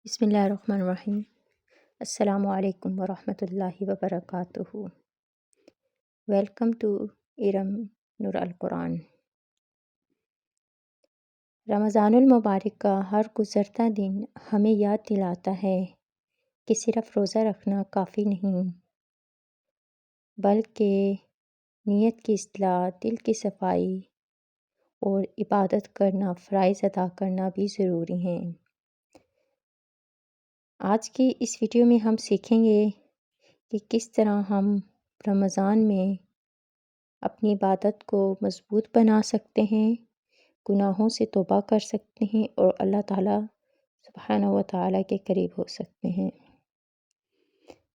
بسم اللہ الرحمن الرحیم۔ السلام علیکم ورحمۃ اللہ وبرکاتہ۔ ویلکم ٹو ارم نور القرآن۔ رمضان المبارک کا ہر گزرتا دن ہمیں یاد دلاتا ہے کہ صرف روزہ رکھنا کافی نہیں، بلکہ نیت کی اصلاح، دل کی صفائی اور عبادت کرنا، فرائض ادا کرنا بھی ضروری ہیں۔ آج کی اس ویڈیو میں ہم سیکھیں گے کہ کس طرح ہم رمضان میں اپنی عبادت کو مضبوط بنا سکتے ہیں، گناہوں سے توبہ کر سکتے ہیں اور اللہ تعالیٰ سبحانہ و تعالیٰ کے قریب ہو سکتے ہیں۔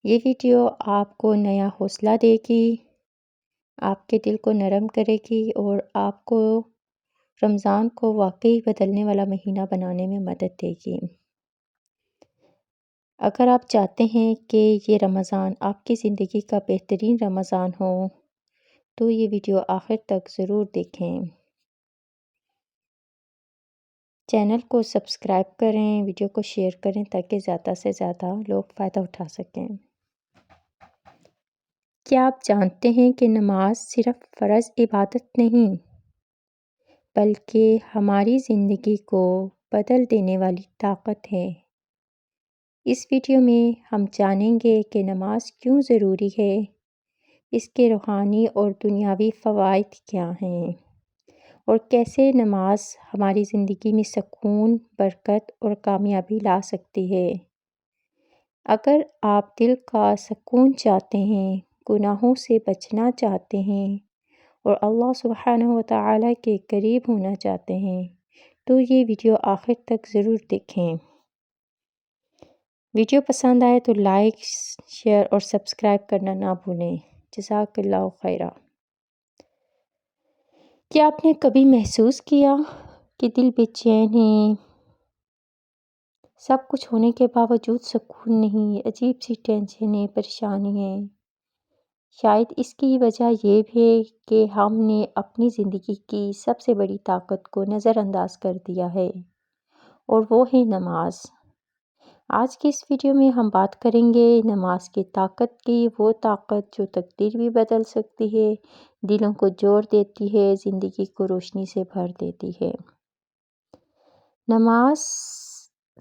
یہ ویڈیو آپ کو نیا حوصلہ دے گی، آپ کے دل کو نرم کرے گی اور آپ کو رمضان کو واقعی بدلنے والا مہینہ بنانے میں مدد دے گی۔ اگر آپ چاہتے ہیں کہ یہ رمضان آپ کی زندگی کا بہترین رمضان ہو تو یہ ویڈیو آخر تک ضرور دیکھیں۔ چینل کو سبسکرائب کریں، ویڈیو کو شیئر کریں تاکہ زیادہ سے زیادہ لوگ فائدہ اٹھا سکیں۔ کیا آپ جانتے ہیں کہ نماز صرف فرض عبادت نہیں، بلکہ ہماری زندگی کو بدل دینے والی طاقت ہے؟ اس ویڈیو میں ہم جانیں گے کہ نماز کیوں ضروری ہے، اس کے روحانی اور دنیاوی فوائد کیا ہیں، اور کیسے نماز ہماری زندگی میں سکون، برکت اور کامیابی لا سکتی ہے۔ اگر آپ دل کا سکون چاہتے ہیں، گناہوں سے بچنا چاہتے ہیں اور اللہ سبحانہ و تعالیٰ کے قریب ہونا چاہتے ہیں تو یہ ویڈیو آخر تک ضرور دیکھیں۔ ویڈیو پسند آئے تو لائک، شیئر اور سبسکرائب کرنا نہ بھولیں۔ جزاک اللہ خیرہ۔ کیا آپ نے کبھی محسوس کیا کہ دل بے چین ہے، سب کچھ ہونے کے باوجود سکون نہیں، عجیب سی ٹینشن ہے، پریشانی ہے؟ شاید اس کی وجہ یہ بھی ہے کہ ہم نے اپنی زندگی کی سب سے بڑی طاقت کو نظر انداز کر دیا ہے، اور وہ ہے نماز۔ آج کی اس ویڈیو میں ہم بات کریں گے نماز کی طاقت کی، وہ طاقت جو تقدیر بھی بدل سکتی ہے، دلوں کو جوڑ دیتی ہے، زندگی کو روشنی سے بھر دیتی ہے۔ نماز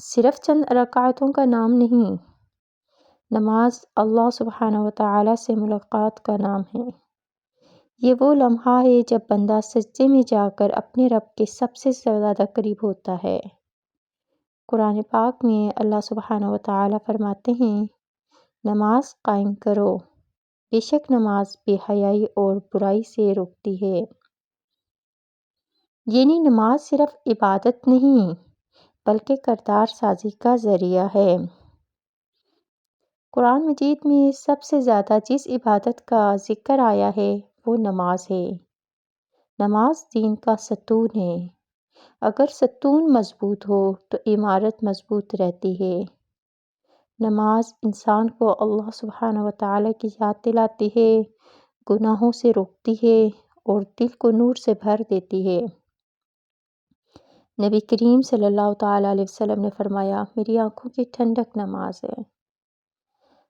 صرف چند رکعتوں کا نام نہیں، نماز اللہ سبحانہ و تعالیٰ سے ملاقات کا نام ہے۔ یہ وہ لمحہ ہے جب بندہ سجدے میں جا کر اپنے رب کے سب سے زیادہ قریب ہوتا ہے۔ قرآن پاک میں اللہ سبحانہ و تعالیٰ فرماتے ہیں، نماز قائم کرو، بے شک نماز بے حیائی اور برائی سے روکتی ہے۔ یعنی نماز صرف عبادت نہیں بلکہ کردار سازی کا ذریعہ ہے۔ قرآن مجید میں سب سے زیادہ جس عبادت کا ذکر آیا ہے وہ نماز ہے۔ نماز دین کا ستون ہے۔ اگر ستون مضبوط ہو تو عمارت مضبوط رہتی ہے۔ نماز انسان کو اللہ سبحانہ و تعالیٰ کی یاد دلاتی ہے، گناہوں سے روکتی ہے اور دل کو نور سے بھر دیتی ہے۔ نبی کریم صلی اللہ تعالیٰ علیہ وسلم نے فرمایا، میری آنکھوں کی ٹھنڈک نماز ہے۔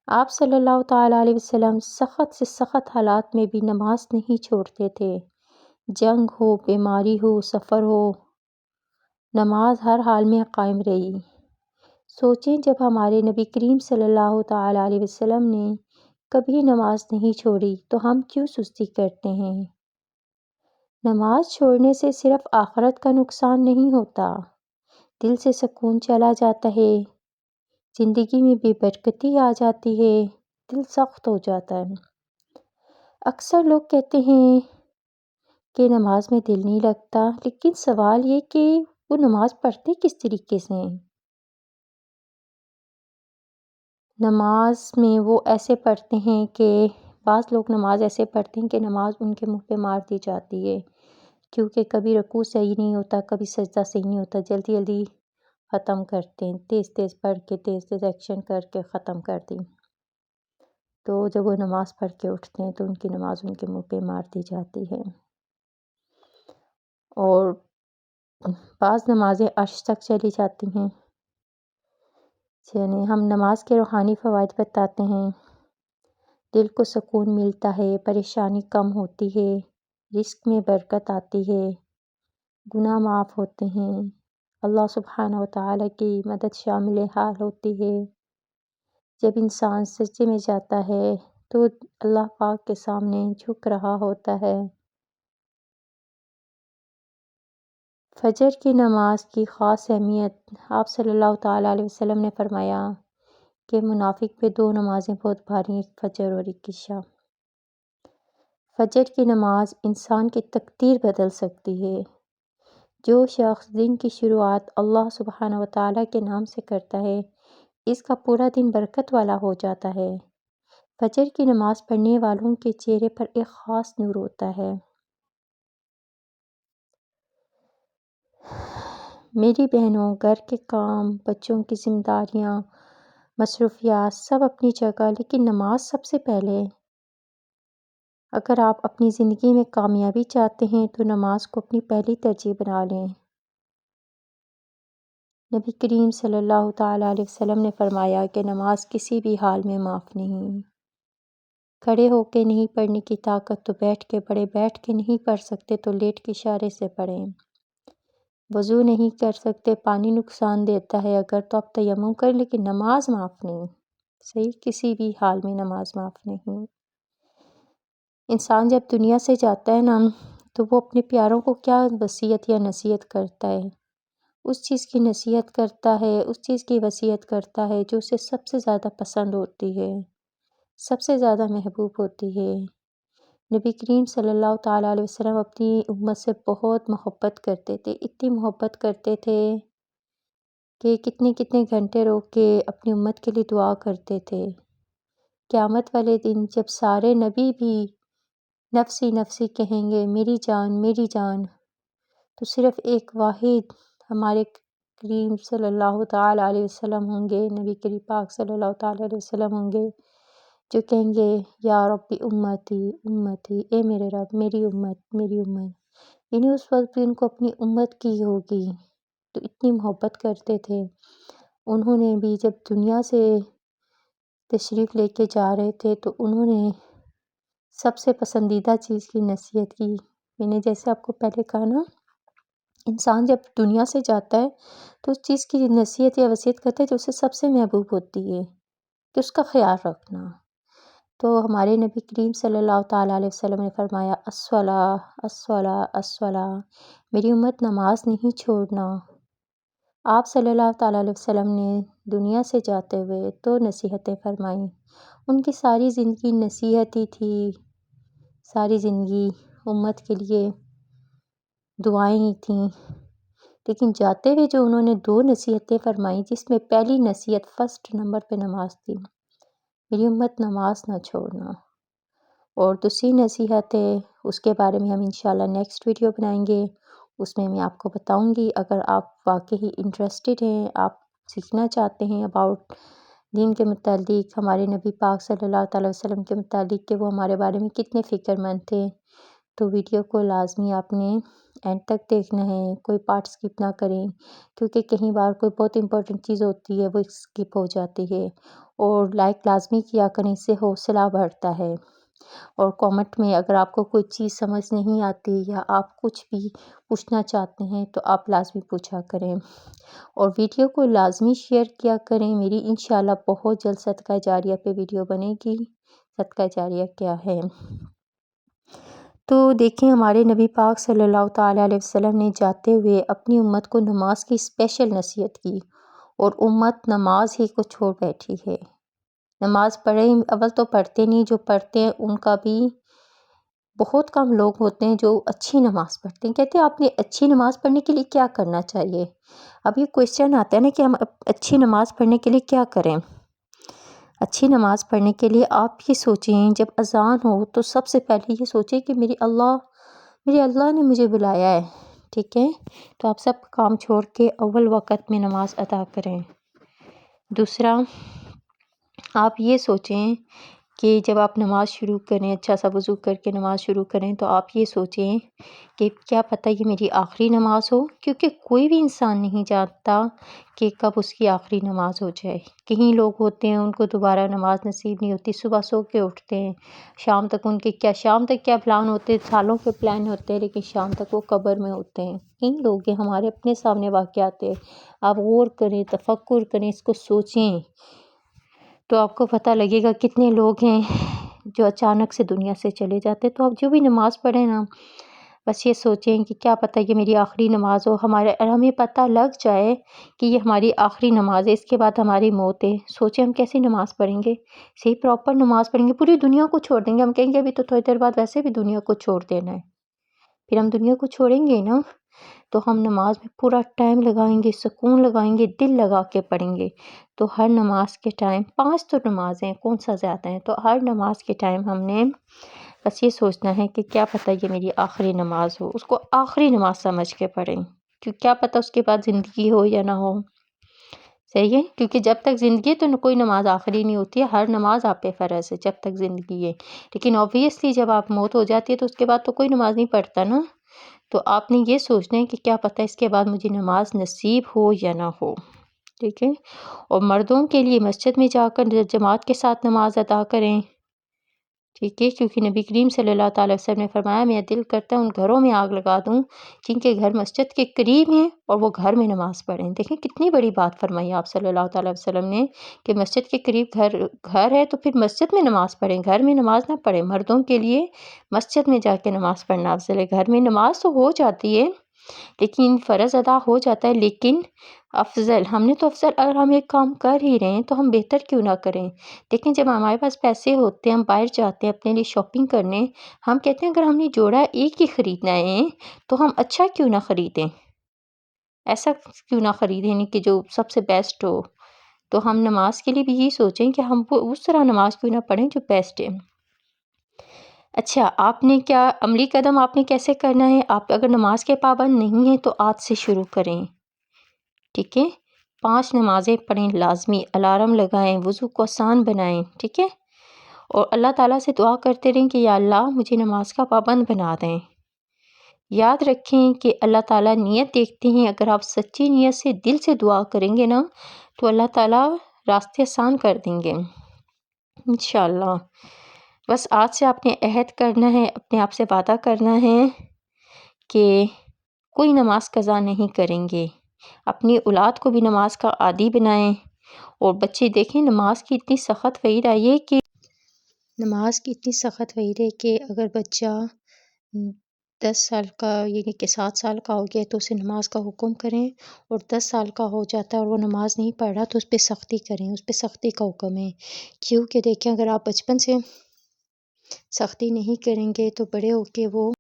آپ صلی اللہ تعالیٰ علیہ وسلم سخت سے سخت حالات میں بھی نماز نہیں چھوڑتے تھے، جنگ ہو، بیماری ہو، سفر ہو، نماز ہر حال میں قائم رہی۔ سوچیں جب ہمارے نبی کریم صلی اللہ تعالیٰ علیہ وسلم نے کبھی نماز نہیں چھوڑی تو ہم کیوں سستی کرتے ہیں؟ نماز چھوڑنے سے صرف آخرت کا نقصان نہیں ہوتا، دل سے سکون چلا جاتا ہے، زندگی میں بے برکتی آ جاتی ہے، دل سخت ہو جاتا ہے۔ اکثر لوگ کہتے ہیں کہ نماز میں دل نہیں لگتا، لیکن سوال یہ کہ وہ نماز پڑھتے کس طریقے سے ہیں؟ نماز میں وہ ایسے پڑھتے ہیں کہ بعض لوگ نماز ایسے پڑھتے ہیں کہ نماز ان کے منہ پہ مار دی جاتی ہے، کیونکہ کبھی رکوع صحیح نہیں ہوتا، کبھی سجدہ صحیح نہیں ہوتا، جلدی جلدی ختم کرتے ہیں، تیز تیز پڑھ کے، تیز تیز ایکشن کر کے ختم کر دی۔ تو جب وہ نماز پڑھ کے اٹھتے ہیں تو ان کی نماز ان کے منہ پہ مار دی جاتی ہے۔ اور بعض نمازیں عرش تک چلی جاتی ہیں۔ یعنی ہم نماز کے روحانی فوائد بتاتے ہیں۔ دل کو سکون ملتا ہے، پریشانی کم ہوتی ہے، رزق میں برکت آتی ہے، گناہ معاف ہوتے ہیں، اللہ سبحانہ و تعالیٰ کی مدد شامل حال ہوتی ہے۔ جب انسان سجدے میں جاتا ہے تو اللہ پاک کے سامنے جھک رہا ہوتا ہے۔ فجر کی نماز کی خاص اہمیت۔ آپ صلی اللہ تعالیٰ علیہ وسلم نے فرمایا کہ منافق پہ 2 نمازیں بہت بھاری ہیں، ایک فجر اور ایک عشاء۔ فجر کی نماز انسان کی تقدیر بدل سکتی ہے۔ جو شخص دن کی شروعات اللہ سبحانہ و تعالیٰ کے نام سے کرتا ہے، اس کا پورا دن برکت والا ہو جاتا ہے۔ فجر کی نماز پڑھنے والوں کے چہرے پر ایک خاص نور ہوتا ہے۔ میری بہنوں، گھر کے کام، بچوں کی ذمہ داریاں، مصروفیات سب اپنی جگہ، لیکن نماز سب سے پہلے۔ اگر آپ اپنی زندگی میں کامیابی چاہتے ہیں تو نماز کو اپنی پہلی ترجیح بنا لیں۔ نبی کریم صلی اللہ تعالیٰ علیہ وسلم نے فرمایا کہ نماز کسی بھی حال میں معاف نہیں۔ کھڑے ہو کے نہیں پڑھنے کی طاقت تو بیٹھ کے پڑھیں، بیٹھ کے نہیں پڑھ سکتے تو لیٹ کے اشارے سے پڑھیں۔ وضو نہیں کر سکتے، پانی نقصان دیتا ہے اگر تو آپ تیمم کریں، لیکن نماز معاف نہیں۔ صحیح، کسی بھی حال میں نماز معاف نہیں۔ انسان جب دنیا سے جاتا ہے نا تو وہ اپنے پیاروں کو کیا وصیت یا نصیحت کرتا ہے؟ اس چیز کی نصیحت کرتا ہے، اس چیز کی وصیت کرتا ہے جو اسے سب سے زیادہ پسند ہوتی ہے، سب سے زیادہ محبوب ہوتی ہے۔ نبی کریم صلی اللہ تعالیٰ علیہ وسلم اپنی امت سے بہت محبت کرتے تھے، اتنی محبت کرتے تھے کہ کتنے کتنے گھنٹے روک کے اپنی امت کے لیے دعا کرتے تھے۔ قیامت والے دن جب سارے نبی بھی نفسی نفسی کہیں گے، میری جان میری جان، تو صرف ایک واحد ہمارے کریم صلی اللہ تعالیٰ علیہ وسلم ہوں گے، نبی کریم پاک صلی اللہ تعالیٰ علیہ وسلم ہوں گے جو کہیں گے یا ربی امتی امتی، اے میرے رب میری امت میری امت۔ یعنی اس وقت بھی ان کو اپنی امت کی ہوگی، تو اتنی محبت کرتے تھے۔ انہوں نے بھی جب دنیا سے تشریف لے کے جا رہے تھے تو انہوں نے سب سے پسندیدہ چیز کی نصیحت کی۔ میں نے جیسے آپ کو پہلے کہا نا، انسان جب دنیا سے جاتا ہے تو اس چیز کی نصیحت یا وصیت کرتا ہے جو اسے سب سے محبوب ہوتی ہے کہ اس کا خیال رکھنا۔ تو ہمارے نبی کریم صلی اللہ تعالیٰ علیہ وسلم نے فرمایا الصلاۃ الصلاۃ الصلاۃ، میری امت نماز نہیں چھوڑنا۔ آپ صلی اللہ تعالیٰ علیہ وسلم نے دنیا سے جاتے ہوئے 2 نصیحتیں فرمائیں۔ ان کی ساری زندگی نصیحت ہی تھی، ساری زندگی امت کے لیے دعائیں ہی تھیں، لیکن جاتے ہوئے جو انہوں نے 2 نصیحتیں فرمائیں، جس میں پہلی نصیحت فرسٹ نمبر پہ نماز تھی، میری امت نماز نہ چھوڑنا۔ اور دوسری نصیحت ہے، اس کے بارے میں ہم انشاءاللہ نیکسٹ ویڈیو بنائیں گے، اس میں آپ کو بتاؤں گی۔ اگر آپ واقعی انٹرسٹڈ ہیں، آپ سیکھنا چاہتے ہیں اباؤٹ دین کے متعلق، ہمارے نبی پاک صلی اللہ تعالیٰ وسلم کے متعلق کہ وہ ہمارے بارے میں کتنے فکر مند تھے، تو ویڈیو کو لازمی آپ نے اینڈ تک دیکھنا ہے، کوئی پارٹ اسکپ نہ کریں، کیونکہ کہیں بار کوئی بہت امپورٹنٹ چیز ہوتی ہے وہ اسکپ ہو جاتی ہے۔ اور لائک لازمی کیا کریں، اس سے حوصلہ بڑھتا ہے۔ اور کامنٹ میں اگر آپ کو کوئی چیز سمجھ نہیں آتی یا آپ کچھ بھی پوچھنا چاہتے ہیں تو آپ لازمی پوچھا کریں، اور ویڈیو کو لازمی شیئر کیا کریں۔ میری انشاءاللہ بہت جلد صدقہ جاریہ پہ ویڈیو بنے گی۔ صدقہ جاریہ کیا ہے؟ تو دیکھیں، ہمارے نبی پاک صلی اللہ تعالیٰ علیہ وسلم نے جاتے ہوئے اپنی امت کو نماز کی اسپیشل نصیحت کی، اور امت نماز ہی کو چھوڑ بیٹھی ہے۔ نماز پڑھے، اول تو پڑھتے نہیں، جو پڑھتے ہیں ان کا بھی بہت کم لوگ ہوتے ہیں جو اچھی نماز پڑھتے ہیں۔ کہتے ہیں آپ نے اچھی نماز پڑھنے کے لیے کیا کرنا چاہیے؟ اب یہ کویسچن آتا ہے نا کہ ہم اچھی نماز پڑھنے کے لیے کیا کریں؟ اچھی نماز پڑھنے کے لیے آپ یہ سوچیں، جب اذان ہو تو سب سے پہلے یہ سوچیں کہ میرے اللہ نے مجھے بلایا ہے، ٹھیک ہے؟ تو آپ سب کام چھوڑ کے اول وقت میں نماز ادا کریں۔ دوسرا، آپ یہ سوچیں کہ جب آپ نماز شروع کریں، اچھا سا وضو کر کے نماز شروع کریں، تو آپ یہ سوچیں کہ کیا پتہ یہ میری آخری نماز ہو، کیونکہ کوئی بھی انسان نہیں جانتا کہ کب اس کی آخری نماز ہو جائے۔ کہیں لوگ ہوتے ہیں ان کو دوبارہ نماز نصیب نہیں ہوتی، صبح سو کے اٹھتے ہیں، شام تک ان کے شام تک کیا پلان ہوتے ہیں، سالوں کے پلان ہوتے ہیں، لیکن شام تک وہ قبر میں ہوتے ہیں۔ کئی لوگ ہیں ہمارے اپنے سامنے واقعات ہیں، آپ غور کریں، تفکر کریں، اس کو سوچیں تو آپ کو پتہ لگے گا کتنے لوگ ہیں جو اچانک سے دنیا سے چلے جاتے۔ تو آپ جو بھی نماز پڑھیں نا، بس یہ سوچیں کہ کیا پتہ یہ میری آخری نماز ہو، ہمیں پتہ لگ جائے کہ یہ ہماری آخری نماز ہے، اس کے بعد ہماری موت ہے۔ سوچیں ہم کیسی نماز پڑھیں گے، صحیح پراپر نماز پڑھیں گے، پوری دنیا کو چھوڑ دیں گے۔ ہم کہیں گے ابھی تو تھوڑی دیر بعد ویسے بھی دنیا کو چھوڑ دینا ہے، پھر ہم دنیا کو چھوڑیں گے نا، تو ہم نماز میں پورا ٹائم لگائیں گے، سکون لگائیں گے، دل لگا کے پڑھیں گے۔ تو ہر نماز کے ٹائم 5 تو نمازیں کون سا زیادہ ہیں، تو ہر نماز کے ٹائم ہم نے بس یہ سوچنا ہے کہ کیا پتہ یہ میری آخری نماز ہو، اس کو آخری نماز سمجھ کے پڑھیں، کیونکہ کیا پتہ اس کے بعد زندگی ہو یا نہ ہو۔ صحیح ہے، کیونکہ جب تک زندگی ہے تو کوئی نماز آخری نہیں ہوتی ہے، ہر نماز آپ پہ فرض ہے جب تک زندگی ہے، لیکن obviously جب آپ موت ہو جاتی ہے تو اس کے بعد تو کوئی نماز نہیں پڑھتا نا۔ تو آپ نے یہ سوچنا ہے کہ کیا پتہ اس کے بعد مجھے نماز نصیب ہو یا نہ ہو، ٹھیک ہے۔ اور مردوں کے لیے مسجد میں جا کر جماعت کے ساتھ نماز ادا کریں، ٹھیک ہے، کیونکہ نبی کریم صلی اللہ تعالیٰ وسلم نے فرمایا میں دل کرتا ہوں ان گھروں میں آگ لگا دوں جن کے گھر مسجد کے قریب ہیں اور وہ گھر میں نماز پڑھیں۔ دیکھیں کتنی بڑی بات فرمائی آپ صلی اللہ تعالیٰ وسلم نے کہ مسجد کے قریب گھر ہے تو پھر مسجد میں نماز پڑھیں، گھر میں نماز نہ پڑھیں۔ مردوں کے لیے مسجد میں جا کے نماز پڑھنا افضل ہے، گھر میں نماز تو ہو جاتی ہے لیکن فرض ادا ہو جاتا ہے، لیکن افضل اگر ہم ایک کام کر ہی رہے ہیں تو ہم بہتر کیوں نہ کریں۔ دیکھیں جب ہمارے پاس پیسے ہوتے ہیں، ہم باہر جاتے ہیں اپنے لیے شاپنگ کرنے، ہم کہتے ہیں اگر ہم نے جوڑا ایک ہی خریدنا ہے تو ہم اچھا کیوں نہ خریدیں، ایسا کیوں نہ خریدیں یعنی کہ جو سب سے بیسٹ ہو۔ تو ہم نماز کے لیے بھی یہی سوچیں کہ ہم اس طرح نماز کیوں نہ پڑھیں جو بیسٹ ہے۔ اچھا، آپ نے کیا عملی قدم آپ نے کیسے کرنا ہے، آپ اگر نماز کے پابند نہیں ہیں تو آج سے شروع کریں، ٹھیک ہے۔ 5 نمازیں پڑھیں لازمی، الارم لگائیں، وضو کو آسان بنائیں، ٹھیک ہے، اور اللہ تعالیٰ سے دعا کرتے رہیں کہ یا اللہ مجھے نماز کا پابند بنا دیں۔ یاد رکھیں کہ اللہ تعالیٰ نیت دیکھتے ہیں، اگر آپ سچی نیت سے دل سے دعا کریں گے نا تو اللہ تعالیٰ راستے آسان کر دیں گے انشاءاللہ۔ بس آج سے آپ نے عہد کرنا ہے، اپنے آپ سے وعدہ کرنا ہے کہ کوئی نماز قضا نہیں کریں گے، اپنی اولاد کو بھی نماز کا عادی بنائیں۔ اور بچے دیکھیں نماز کی اتنی سخت وعید آئی ہے کہ اگر بچہ 10 سال کا یعنی کہ 7 سال کا ہو گیا تو اسے نماز کا حکم کریں، اور 10 سال کا ہو جاتا ہے اور وہ نماز نہیں پڑھ رہا تو اس پہ سختی کریں، اس پہ سختی کا حکم ہے۔ کیونکہ دیکھیں اگر آپ بچپن سے سختی نہیں کریں گے تو بڑے ہو کے وہ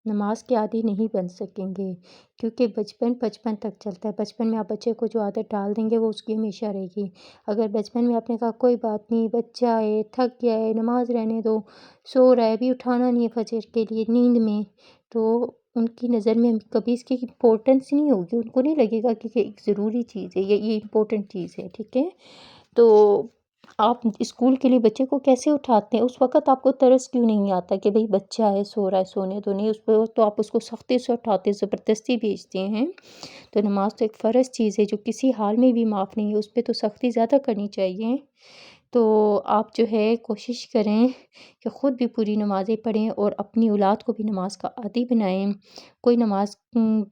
نماز کے عادی نہیں بن سکیں گے، کیونکہ بچپن تک چلتا ہے۔ بچپن میں آپ بچے کو جو عادت ڈال دیں گے وہ اس کی ہمیشہ رہے گی۔ اگر بچپن میں آپ نے کہا کوئی بات نہیں، بچہ ہے، تھک گیا ہے، نماز رہنے دو، سو رہا ہے، ابھی اٹھانا نہیں ہے فجر کے لیے نیند میں، تو ان کی نظر میں کبھی اس کی امپورٹنس نہیں ہوگی، ان کو نہیں لگے گا کہ یہ ایک ضروری چیز ہے، یہ امپورٹنٹ چیز ہے، ٹھیک ہے۔ تو آپ اسکول کے لیے بچے کو کیسے اٹھاتے ہیں، اس وقت آپ کو ترس کیوں نہیں آتا کہ بھئی بچہ ہے سو رہا ہے سونے تو نہیں، اس پہ تو آپ اس کو سختی سے اٹھاتے، زبردستی بھیجتے ہیں۔ تو نماز تو ایک فرض چیز ہے جو کسی حال میں بھی معاف نہیں ہے، اس پہ تو سختی زیادہ کرنی چاہیے۔ تو آپ جو ہے کوشش کریں کہ خود بھی پوری نمازیں پڑھیں اور اپنی اولاد کو بھی نماز کا عادی بنائیں۔ کوئی نماز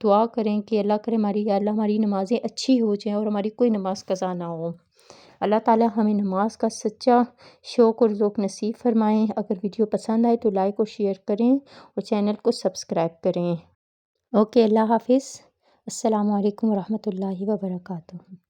دعا کریں کہ اللہ کرے یا اللہ ہماری نمازیں اچھی ہو جائیں اور ہماری کوئی نماز قضا نہ ہو۔ اللہ تعالیٰ ہمیں نماز کا سچا شوق اور ذوق نصیب فرمائیں۔ اگر ویڈیو پسند آئے تو لائک اور شیئر کریں اور چینل کو سبسکرائب کریں۔ اوکے، اللہ حافظ، السلام علیکم ورحمۃ اللہ وبرکاتہ۔